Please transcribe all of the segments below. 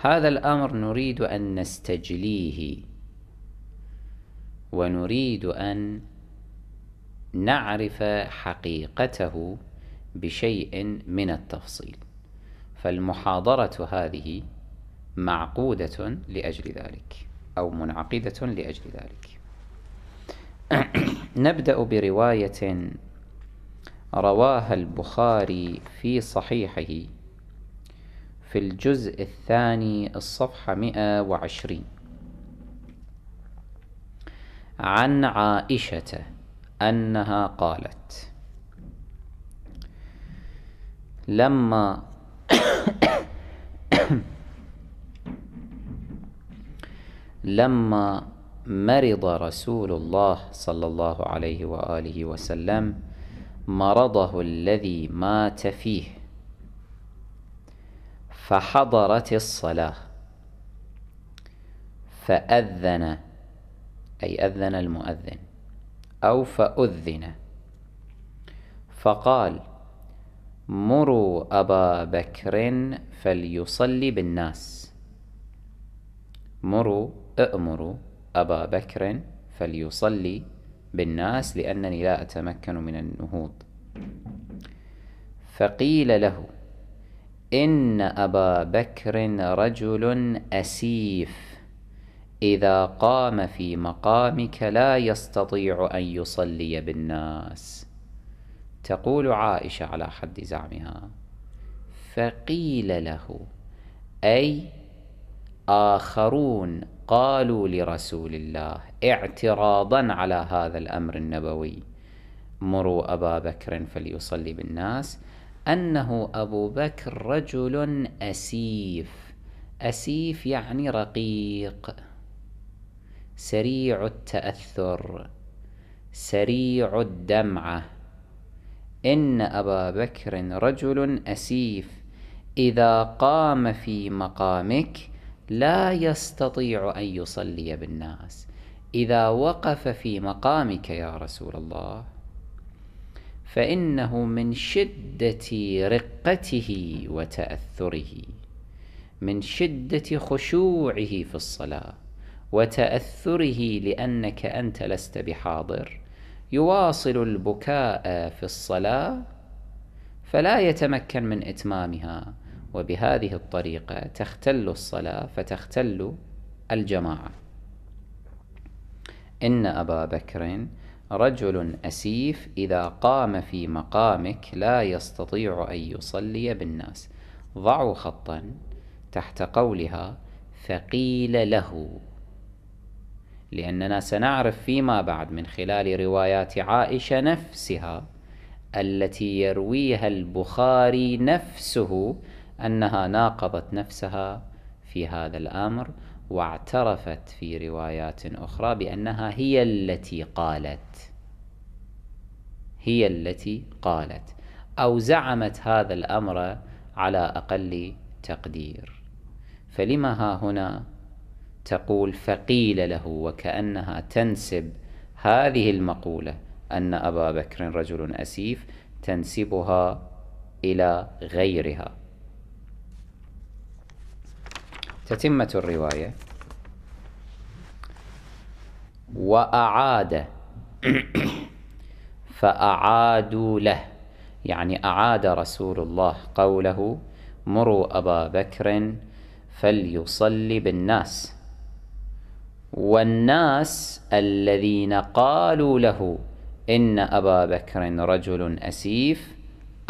هذا الأمر نريد أن نستجليه ونريد أن نعرف حقيقته بشيء من التفصيل، فالمحاضرة هذه معقودة لأجل ذلك أو منعقدة لأجل ذلك. نبدأ برواية رواها البخاري في صحيحه في الجزء الثاني الصفحة 120 عن عائشة أنها قالت: لما مرض رسول الله صلى الله عليه وآله وسلم مرضه الذي مات فيه، فحضرت الصلاة، فأذن، أي أذن المؤذن، أو فأذن، فقال: مروا أبا بكر فليصلي بالناس. أأمروا أبا بكر فليصلي بالناس لأنني لا أتمكن من النهوض. فقيل له: إن أبا بكر رجل أسيف، إذا قام في مقامك لا يستطيع أن يصلي بالناس. تقول عائشة على حد زعمها: فقيل له، أي آخرون قالوا لرسول الله اعتراضا على هذا الأمر النبوي، مروا أبا بكر فليصلي بالناس، أنه أبو بكر رجل أسيف. أسيف يعني رقيق، سريع التأثر، سريع الدمعة. إن أبا بكر رجل أسيف، إذا قام في مقامك لا يستطيع أن يصلي بالناس. إذا وقف في مقامك يا رسول الله فإنه من شدة رقته وتأثره، من شدة خشوعه في الصلاة وتأثره، لأنك أنت لست بحاضر، يواصل البكاء في الصلاة فلا يتمكن من إتمامها، وبهذه الطريقة تختل الصلاة فتختل الجماعة. إن أبا بكر رجل أسيف، إذا قام في مقامك لا يستطيع أن يصلي بالناس. ضعوا خطا تحت قولها فقيل له، لأننا سنعرف فيما بعد من خلال روايات عائشة نفسها التي يرويها البخاري نفسه أنها ناقضت نفسها في هذا الأمر، واعترفت في روايات أخرى بأنها هي التي قالت أو زعمت هذا الأمر على أقل تقدير. فلما ها هنا تقول فقيل له، وكأنها تنسب هذه المقولة أن أبا بكر رجل أسيف تنسبها إلى غيرها. تتمة الرواية: وأعاد فأعادوا له، يعني أعاد رسول الله قوله مروا أبا بكر فليصلي بالناس، والناس الذين قالوا له إن أبا بكر رجل أسيف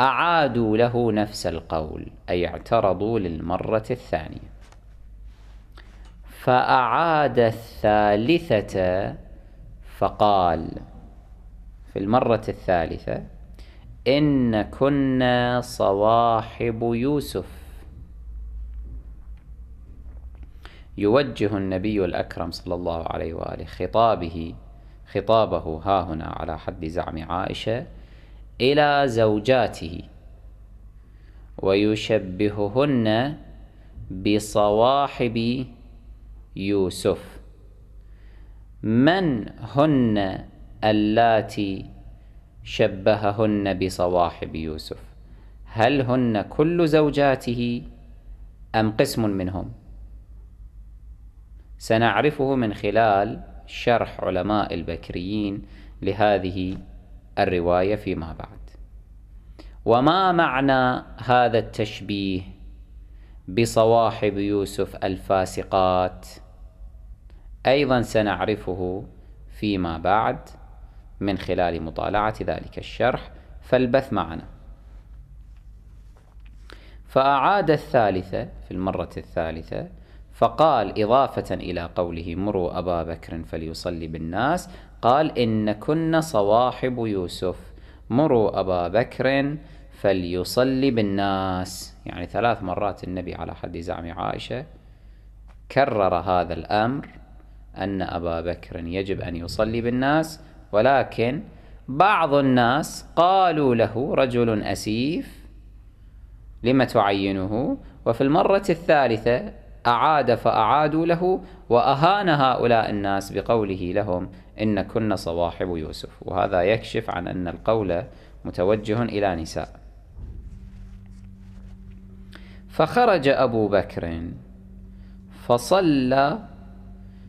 أعادوا له نفس القول، أي اعترضوا للمرة الثانية. فأعاد الثالثة فقال في المرة الثالثة: إن كنا صواحب يوسف. يوجه النبي الأكرم صلى الله عليه وآله خطابه ها هنا على حد زعم عائشة إلى زوجاته، ويشبههن بصواحب يوسف. من هن اللاتي شبههن بصواحب يوسف؟ هل هن كل زوجاته أم قسم منهم؟ سنعرفه من خلال شرح علماء البكريين لهذه الرواية فيما بعد. وما معنى هذا التشبيه بصواحب يوسف الفاسقات أيضا سنعرفه فيما بعد من خلال مطالعة ذلك الشرح، فالبث معنا. فأعاد الثالثة في المرة الثالثة فقال إضافة إلى قوله مروا أبا بكر فليصلي بالناس، قال إن كن صواحب يوسف، مروا أبا بكر فليصلي بالناس. يعني 3 مرات النبي على حد زعم عائشة كرر هذا الأمر، أن أبا بكر يجب أن يصلي بالناس، ولكن بعض الناس قالوا له رجل أسيف لم تعينه. وفي المرة الثالثة أعاد فأعادوا له، وأهان هؤلاء الناس بقوله لهم إن كن صواحب يوسف، وهذا يكشف عن أن القول متوجه إلى نساء. فخرج أبو بكر فصلى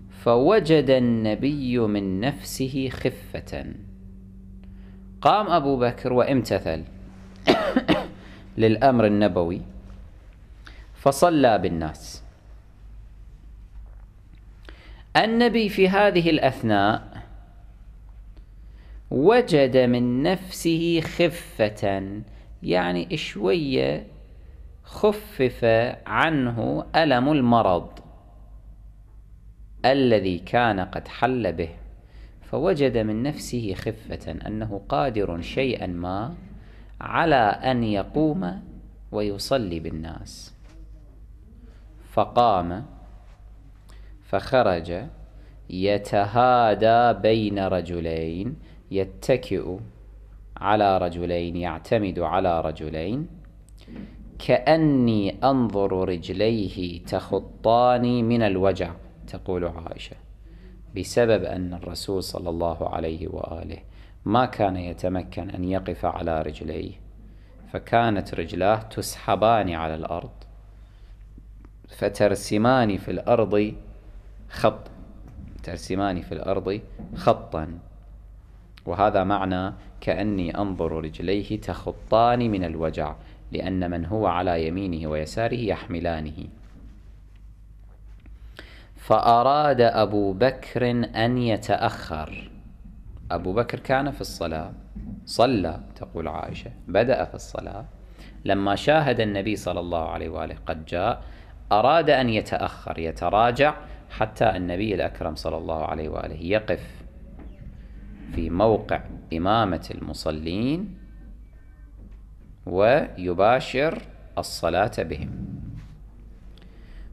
فوجد النبي من نفسه خفة. قام أبو بكر وامتثل للأمر النبوي فصلى بالناس. النبي في هذه الأثناء وجد من نفسه خفة، يعني شوية خفف عنه ألم المرض الذي كان قد حل به، فوجد من نفسه خفة أنه قادر شيئا ما على أن يقوم ويصلي بالناس. فقام فخرج يتهادى بين رجلين، يتكئ على رجلين، يعتمد على رجلين، كأني أنظر رجليه تخطاني من الوجع، تقول عائشة، بسبب أن الرسول صلى الله عليه وآله ما كان يتمكن أن يقف على رجليه، فكانت رجلاه تسحبان على الأرض فترسمان في الأرض ترسمان في الأرض خطا، وهذا معنى كأني أنظر رجليه تخطان من الوجع، لأن من هو على يمينه ويساره يحملانه. فأراد أبو بكر أن يتأخر. أبو بكر كان في الصلاة، صلى، تقول عائشة، بدأ في الصلاة، لما شاهد النبي صلى الله عليه وآله قد جاء أراد أن يتأخر، يتراجع حتى النبي الأكرم صلى الله عليه وآله يقف في موقع إمامة المصلين ويباشر الصلاة بهم.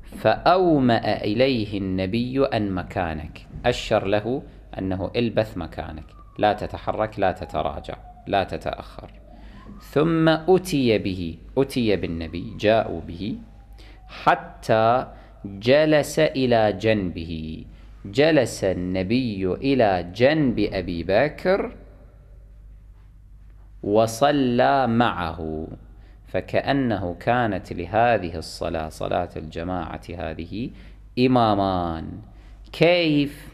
فأومأ إليه النبي أن مكانك، أشر له أنه البث مكانك، لا تتحرك، لا تتراجع، لا تتأخر. ثم أتي بالنبي، جاءوا به حتى جلس إلى جنبه، جلس النبي إلى جنب أبي بكر وصلى معه، فكأنه كانت لهذه الصلاة، صلاة الجماعة هذه، إمامان. كيف؟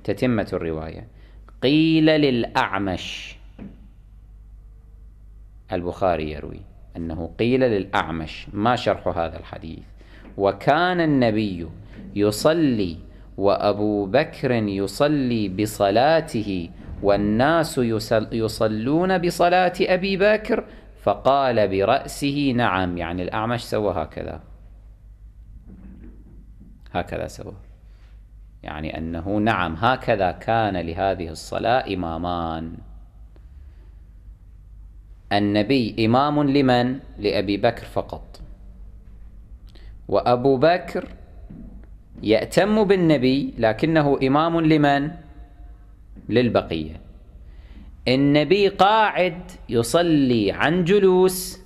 تتمة الرواية: قيل للأعمش، البخاري يروي أنه قيل للأعمش، ما شرح هذا الحديث؟ وكان النبي يصلي وأبو بكر يصلي بصلاته والناس يصلون بصلاة أبي بكر، فقال برأسه نعم، يعني الأعمش سوى هكذا سوى، يعني أنه نعم هكذا كان لهذه الصلاة إمامان. النبي إمام لمن؟ لأبي بكر فقط، وأبو بكر يأتم بالنبي لكنه إمام لمن؟ للبقية. النبي قاعد يصلي عن جلوس،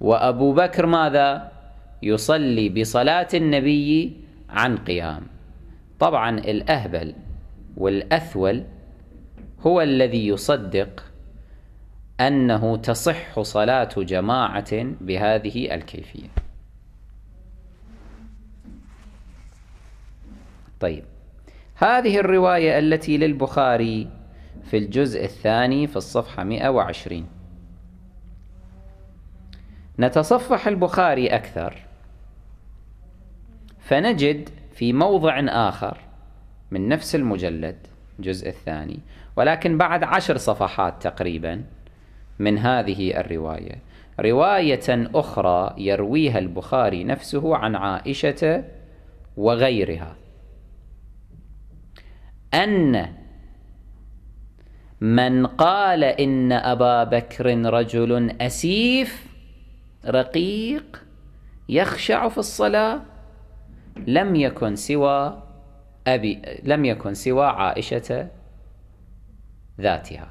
وأبو بكر ماذا؟ يصلي بصلاة النبي عن قيام. طبعا الأهبل والأثول هو الذي يصدق أنه تصح صلاة جماعة بهذه الكيفية. طيب، هذه الرواية التي للبخاري في الجزء الثاني في الصفحة 120، نتصفح البخاري أكثر فنجد في موضع آخر من نفس المجلد الجزء الثاني، ولكن بعد 10 صفحات تقريبا من هذه الرواية، رواية أخرى يرويها البخاري نفسه عن عائشة وغيرها، أن من قال إن أبا بكر رجل أسيف رقيق يخشع في الصلاة لم يكن سوى عائشة ذاتها.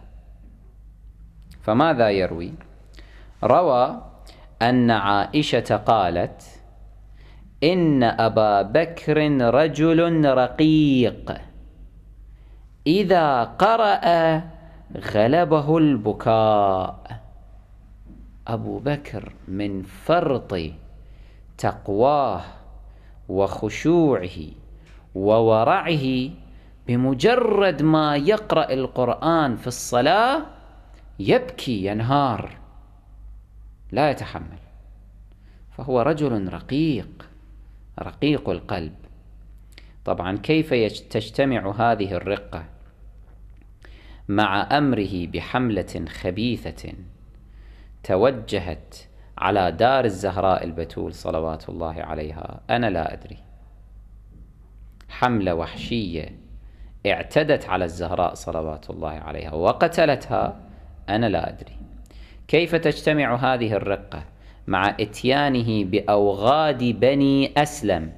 فماذا يروي؟ روى أن عائشة قالت إن أبا بكر رجل رقيق إذا قرأ غلبه البكاء. أبو بكر من فرط تقواه وخشوعه وورعه بمجرد ما يقرأ القرآن في الصلاة يبكي ينهار لا يتحمل، فهو رجل رقيق القلب. طبعا كيف تجتمع هذه الرقة مع أمره بحملة خبيثة توجهت على دار الزهراء البتول صلوات الله عليها؟ أنا لا أدري. حملة وحشية اعتدت على الزهراء صلوات الله عليها وقتلتها، أنا لا أدري. كيف تجتمع هذه الرقة مع إتيانه بأوغاد بني أسلم،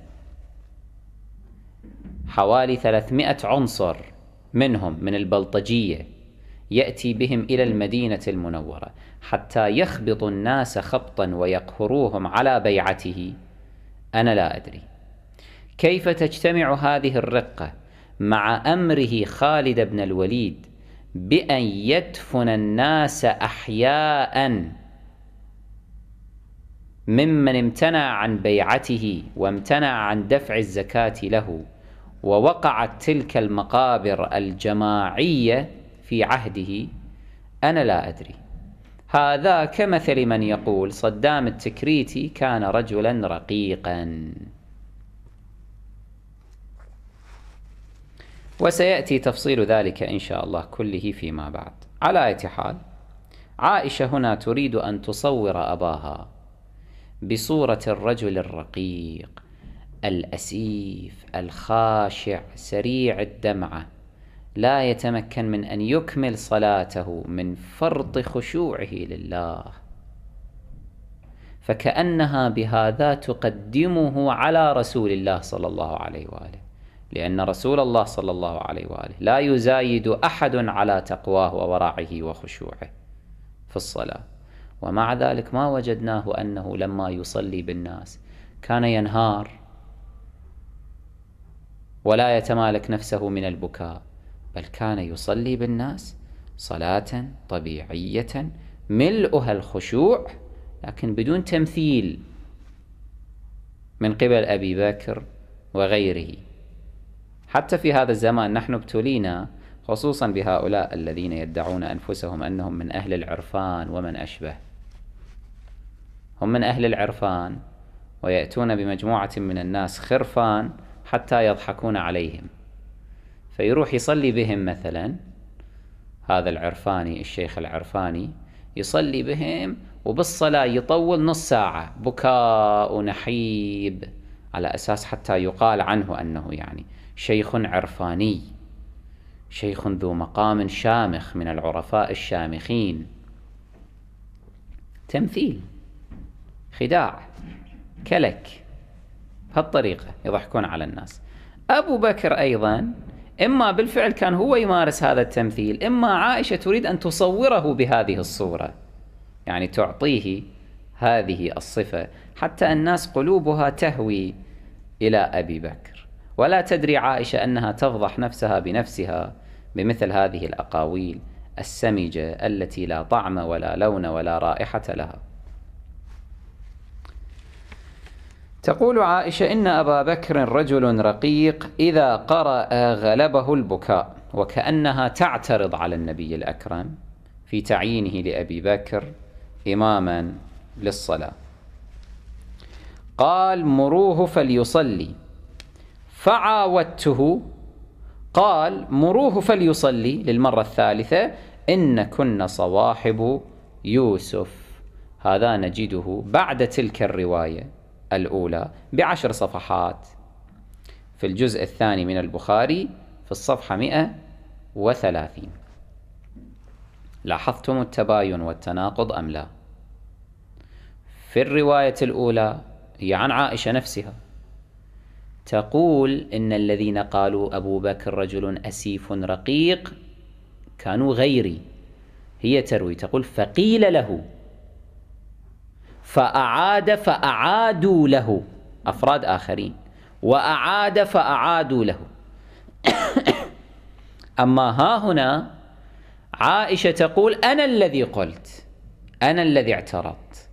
حوالي 300 عنصر منهم من البلطجية، يأتي بهم إلى المدينة المنورة حتى يخبط الناس خبطا ويقهروهم على بيعته؟ أنا لا أدري. كيف تجتمع هذه الرقة مع أمره خالد بن الوليد بأن يدفن الناس أحياء ممن امتنع عن بيعته وامتنع عن دفع الزكاة له، ووقعت تلك المقابر الجماعية في عهده؟ أنا لا أدري. هذا كمثل من يقول صدام التكريتي كان رجلا رقيقا. وسيأتي تفصيل ذلك إن شاء الله كله فيما بعد. على أي حال، عائشة هنا تريد أن تصور أباها بصورة الرجل الرقيق الأسيف الخاشع سريع الدمعة، لا يتمكن من أن يكمل صلاته من فرط خشوعه لله، فكأنها بهذا تقدمه على رسول الله صلى الله عليه وآله، لأن رسول الله صلى الله عليه وآله لا يزايد أحد على تقواه وورعه وخشوعه في الصلاة، ومع ذلك ما وجدناه أنه لما يصلي بالناس كان ينهار ولا يتمالك نفسه من البكاء، بل كان يصلي بالناس صلاة طبيعية ملؤها الخشوع، لكن بدون تمثيل من قبل أبي بكر وغيره. حتى في هذا الزمان نحن ابتلينا خصوصا بهؤلاء الذين يدعون أنفسهم أنهم من أهل العرفان ومن أشبه. هم من أهل العرفان ويأتون بمجموعة من الناس خرفان حتى يضحكون عليهم، فيروح يصلي بهم مثلا هذا العرفاني، الشيخ العرفاني يصلي بهم وبالصلاة يطول نص ساعة بكاء ونحيب، على أساس حتى يقال عنه أنه يعني شيخ عرفاني، شيخ ذو مقام شامخ من العرفاء الشامخين. تمثيل، خداع، كلك، بهالطريقة يضحكون على الناس. أبو بكر أيضا إما بالفعل كان هو يمارس هذا التمثيل، إما عائشة تريد أن تصوره بهذه الصورة، يعني تعطيه هذه الصفة حتى الناس قلوبها تهوي إلى أبي بكر، ولا تدري عائشة أنها تفضح نفسها بنفسها بمثل هذه الأقاويل السمجة التي لا طعم ولا لون ولا رائحة لها. تقول عائشة: إن أبا بكر رجل رقيق إذا قرأ غلبه البكاء، وكأنها تعترض على النبي الأكرم في تعيينه لأبي بكر إماما للصلاة. قال: مروه فليصلي، فعاودته. قال: مروه فليصلي للمرة الثالثة: إن كن صواحب يوسف. هذا نجده بعد تلك الرواية الأولى ب10 صفحات في الجزء الثاني من البخاري في الصفحة 130. لاحظتم التباين والتناقض أم لا؟ في الرواية الأولى هي عن عائشة نفسها، تقول إن الذين قالوا أبو بكر رجل أسيف رقيق كانوا غيري. هي تروي تقول: فقيل له فأعاد فأعادوا له، أفراد آخرين، وأعاد فأعادوا له. أما ها هنا عائشة تقول: أنا الذي قلت، أنا الذي اعترضت،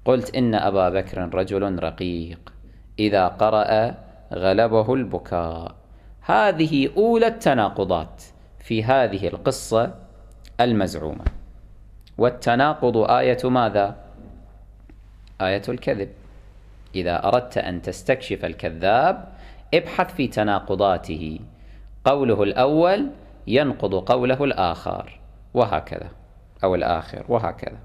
قلت إن أبا بكر رجل رقيق إذا قرأ غلبه البكاء. هذه أولى التناقضات في هذه القصة المزعومة. والتناقض آية ماذا؟ آية الكذب. إذا أردت أن تستكشف الكذاب ابحث في تناقضاته، قوله الأول ينقض قوله الآخر، وهكذا، أو الآخر، وهكذا.